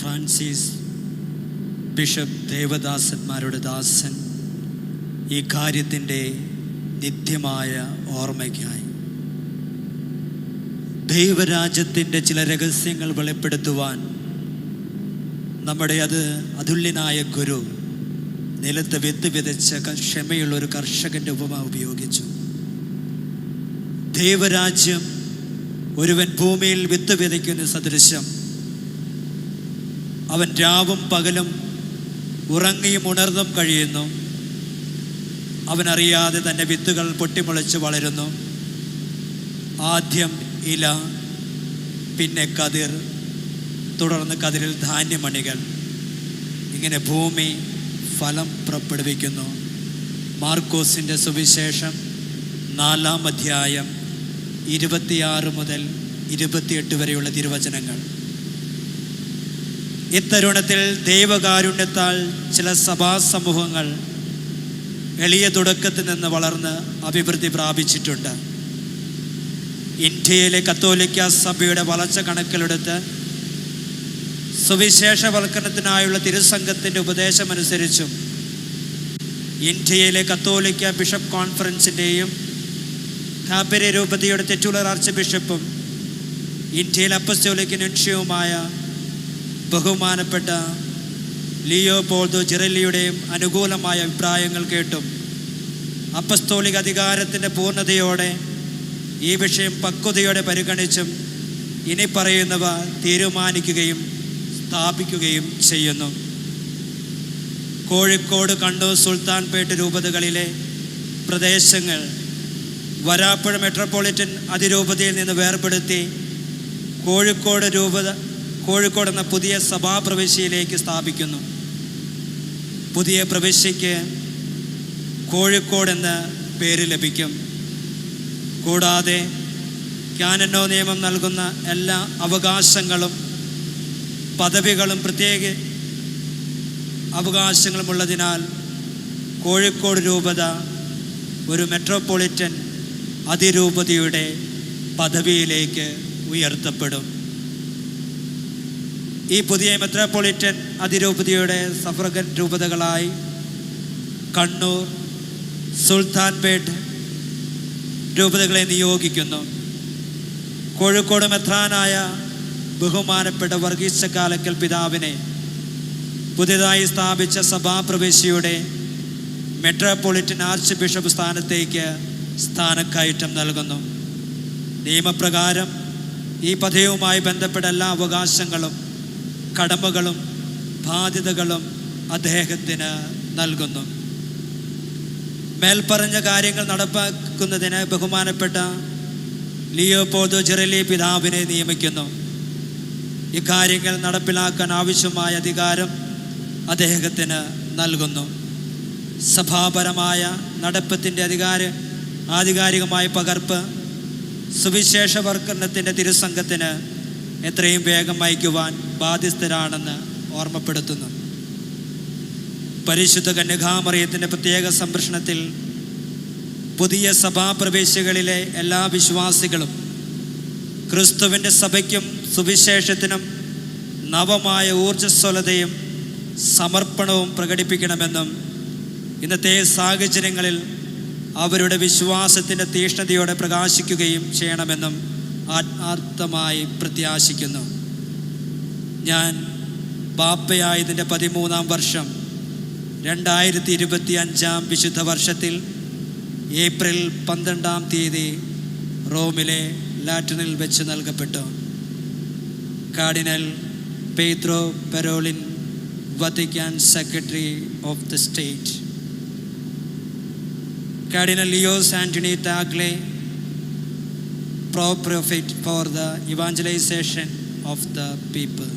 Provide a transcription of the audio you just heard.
Francis bishop ദേവദാസന്മാരുടെ ദാസൻ ഈ കാര്യത്തിൻ്റെ നിത്യമായ ഓർമ്മയ്ക്കായി ദൈവരാജ്യത്തിൻ്റെ ചില രഹസ്യങ്ങൾ വെളിപ്പെടുത്തുവാൻ നമ്മുടെ അതുല്യനായ ഗുരു നിലത്ത് വിത്ത് വിതച്ച ക്ഷമയുള്ള ഒരു കർഷകൻ്റെ ഉപമ ഉപയോഗിച്ചു. ദൈവരാജ്യം ഒരുവൻ ഭൂമിയിൽ വിത്ത് വിതയ്ക്കുന്ന സദൃശം അവൻ രാവും പകലും ഉറങ്ങിയും ഉണർന്നും കഴിയുന്നു. അവനറിയാതെ തന്നെ വിത്തുകൾ പൊട്ടിമുളച്ച് വളരുന്നു. ആദ്യം ഇല, പിന്നെ കതിർ, തുടർന്ന് കതിരിൽ ധാന്യമണികൾ. ഇങ്ങനെ ഭൂമി ഫലം പുറപ്പെടുവിക്കുന്നു. മാർക്കോസിൻ്റെ സുവിശേഷം 4-ാം അധ്യായം 26 മുതൽ 28 വരെയുള്ള തിരുവചനങ്ങൾ. ഇത്തരുണത്തിൽ ദൈവകാരുണ്യത്താൽ ചില സഭാ സമൂഹങ്ങൾ എളിയ തുടക്കത്തിൽ നിന്ന് വളർന്ന് അഭിവൃദ്ധി പ്രാപിച്ചിട്ടുണ്ട്. ഇന്ത്യയിലെ കത്തോലിക്ക സഭയുടെ വളർച്ച കണക്കിലെടുത്ത് സുവിശേഷവൽക്കരണത്തിനായുള്ള തിരുസംഘത്തിൻ്റെ ഉപദേശമനുസരിച്ചും ഇന്ത്യയിലെ കത്തോലിക്ക ബിഷപ്പ് കോൺഫറൻസിൻ്റെയും കാപ്പരി രൂപതയുടെ തെറ്റുലർ ആർച്ച് ബിഷപ്പും ഇന്ത്യയിലെ അപ്പസ്തോലിക് നൻഷ്യവുമായ ബഹുമാനപ്പെട്ട ലിയോപോൾഡോ ജിറെല്ലിയുടെയും അനുകൂലമായ അഭിപ്രായങ്ങൾ കേട്ടും അപ്പസ്തോലിക അധികാരത്തിൻ്റെ പൂർണ്ണതയോടെ ഈ വിഷയം പക്വതയോടെ പരിഗണിച്ചും ഇനി പറയുന്നവ തീരുമാനിക്കുകയും സ്ഥാപിക്കുകയും ചെയ്യുന്നു. കോഴിക്കോട്, കണ്ണൂർ, സുൽത്താൻപേട്ട് രൂപതകളിലെ പ്രദേശങ്ങൾ വരാപ്പുഴ മെട്രോപൊളിറ്റൻ അതിരൂപതയിൽ നിന്ന് വേർപെടുത്തി കോഴിക്കോട് എന്ന പുതിയ സഭാപ്രവിശ്യയിലേക്ക് സ്ഥാപിക്കുന്നു. പുതിയ പ്രവിശ്യയ്ക്ക് കോഴിക്കോട് എന്ന പേര് ലഭിക്കും. കൂടാതെ കാനനോ നിയമം നൽകുന്ന എല്ലാ അവകാശങ്ങളും പദവികളും പ്രത്യേക അവകാശങ്ങളും ഉള്ളതിനാൽ കോഴിക്കോട് രൂപത ഒരു മെട്രോപൊളിറ്റൻ അതിരൂപതയുടെ പദവിയിലേക്ക് ഉയർത്തപ്പെടും. ഈ പുതിയ മെട്രോപൊളിറ്റൻ അതിരൂപതയുടെ സഫ്രഗൻ രൂപതകളായി കണ്ണൂർ, സുൽത്താൻപേട്ട് രൂപതകളെ നിയോഗിക്കുന്നു. കോഴിക്കോട് മെത്രാനായ ബഹുമാനപ്പെട്ട വർഗീസ് ചക്കാലക്കൽ പിതാവിനെ പുതിയതായി സ്ഥാപിച്ച സഭാപ്രവിശ്യയുടെ മെട്രോപൊളിറ്റൻ ആർച്ച് ബിഷപ്പ് സ്ഥാനത്തേക്ക് സ്ഥാനക്കയറ്റം നൽകുന്നു. നിയമപ്രകാരം ഈ പദവിയുമായി ബന്ധപ്പെട്ട എല്ലാ അവകാശങ്ങളും കടമകളും ബാധ്യതകളും അദ്ദേഹത്തിന് നൽകുന്നു. മേൽപ്പറഞ്ഞ കാര്യങ്ങൾ നടപ്പാക്കുന്നതിന് ബഹുമാനപ്പെട്ട ലിയോപോൾഡോ ജിറെല്ലി പിതാവിനെ നിയമിക്കുന്നു. ഇക്കാര്യങ്ങൾ നടപ്പിലാക്കാൻ ആവശ്യമായ അധികാരം അദ്ദേഹത്തിന് നൽകുന്നു. സഭാപരമായ നടപ്പത്തിൻ്റെ ആധികാരികമായ പകർപ്പ് സുവിശേഷവൽക്കരണത്തിൻ്റെ തിരുസംഘത്തിന് എത്രയും വേഗം അയക്കുവാൻ ബാധ്യസ്ഥരാണെന്ന് ഓർമ്മപ്പെടുത്തുന്നു. പരിശുദ്ധ കന്യകാമറിയത്തിൻ്റെ പ്രത്യേക സംരക്ഷണത്തിൽ പുതിയ സഭാപ്രവേശികളിലെ എല്ലാ വിശ്വാസികളും ക്രിസ്തുവിൻ്റെ സഭയ്ക്കും സുവിശേഷത്തിനും നവമായ ഊർജ്ജസ്വലതയും സമർപ്പണവും പ്രകടിപ്പിക്കണമെന്നും ഇന്നത്തെ സാഹചര്യങ്ങളിൽ അവരുടെ വിശ്വാസത്തിൻ്റെ തീഷ്ണതയോടെ പ്രകാശിക്കുകയും ചെയ്യണമെന്നും ആത്മാർത്ഥമായി പ്രത്യാശിക്കുന്നു. ഞാൻ പാപ്പയായതിൻ്റെ 13-ാം വർഷം 2025 വിശുദ്ധ വർഷത്തിൽ ഏപ്രിൽ 12-ാം തീയതി റോമിലെ ലാറ്റനിൽ വെച്ച് നൽകപ്പെട്ടു. Cardinal Pedro Parolin, Vatican secretary of the state. Cardinal Leos Antony Tagle, pro-prophet for the evangelization of the people.